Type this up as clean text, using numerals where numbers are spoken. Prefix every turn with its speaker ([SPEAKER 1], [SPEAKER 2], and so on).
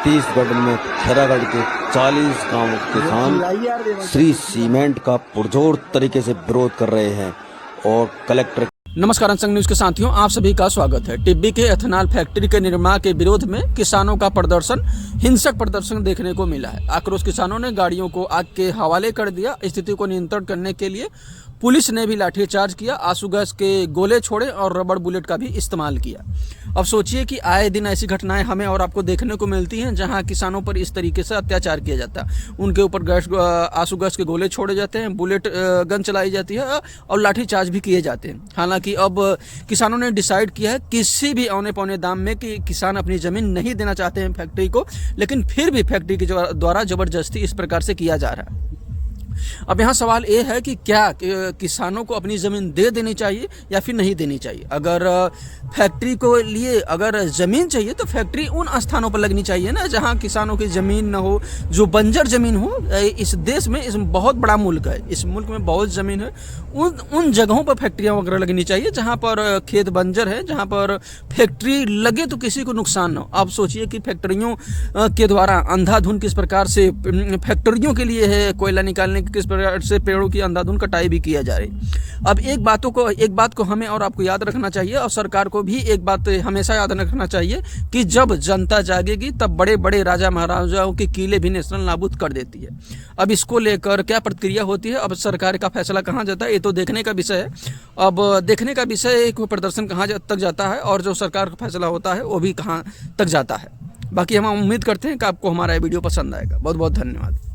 [SPEAKER 1] छत्तीसगढ़ में खैरागढ़ के 40 गांव किसान श्री सीमेंट का पुरजोर तरीके से विरोध कर रहे हैं और कलेक्टर।
[SPEAKER 2] नमस्कार अंसंग न्यूज के साथियों, आप सभी का स्वागत है। टिब्बी के एथेनॉल फैक्ट्री के निर्माण के विरोध में किसानों का प्रदर्शन, हिंसक प्रदर्शन देखने को मिला है। आक्रोश किसानों ने गाड़ियों को आग के हवाले कर दिया। स्थिति को नियंत्रण करने के लिए पुलिस ने भी लाठीचार्ज किया, आंसू गैस के गोले छोड़े और रबड़ बुलेट का भी इस्तेमाल किया। अब सोचिए कि आए दिन ऐसी घटनाएं हमें और आपको देखने को मिलती हैं जहां किसानों पर इस तरीके से अत्याचार किया जाता है। उनके ऊपर आंसू गैस के गोले छोड़े जाते हैं, बुलेट गन चलाई जाती है और लाठीचार्ज भी किए जाते हैं। हालांकि अब किसानों ने डिसाइड किया है किसी भी औने पौने दाम में कि किसान अपनी ज़मीन नहीं देना चाहते हैं फैक्ट्री को, लेकिन फिर भी फैक्ट्री के द्वारा ज़बरदस्ती इस प्रकार से किया जा रहा है। अब यहाँ सवाल ये है कि क्या किसानों को अपनी ज़मीन दे देनी चाहिए या फिर नहीं देनी चाहिए। अगर फैक्ट्री को लिए अगर ज़मीन चाहिए तो फैक्ट्री उन स्थानों पर लगनी चाहिए ना जहाँ किसानों की ज़मीन न हो, जो बंजर ज़मीन हो। इस देश में इस बहुत बड़ा मुल्क है, इस मुल्क में बहुत ज़मीन है। उन जगहों पर फैक्ट्रियाँ वगैरह लगनी चाहिए जहाँ पर खेत बंजर है, जहाँ पर फैक्ट्री लगे तो किसी को नुकसान न हो। आप सोचिए कि फैक्ट्रियों के द्वारा अंधाधुंध किस प्रकार से फैक्ट्रियों के लिए है कोयला निकालने, किस प्रकार से पेड़ों की अंधाधुंध कटाई भी किया जा रही। अब एक बात को हमें और आपको याद रखना चाहिए और सरकार को भी एक बात हमेशा याद रखना चाहिए कि जब जनता जागेगी तब बड़े बड़े राजा महाराजाओं के किले भी नेशनल नाबूद कर देती है। अब इसको लेकर क्या प्रतिक्रिया होती है, अब सरकार का फैसला कहाँ जाता है, ये तो देखने का विषय है। अब देखने का विषय है कि प्रदर्शन कहाँ तक जाता है और जो सरकार का फैसला होता है वो भी कहाँ तक जाता है। बाकी हम उम्मीद करते हैं कि आपको हमारा वीडियो पसंद आएगा। बहुत बहुत धन्यवाद।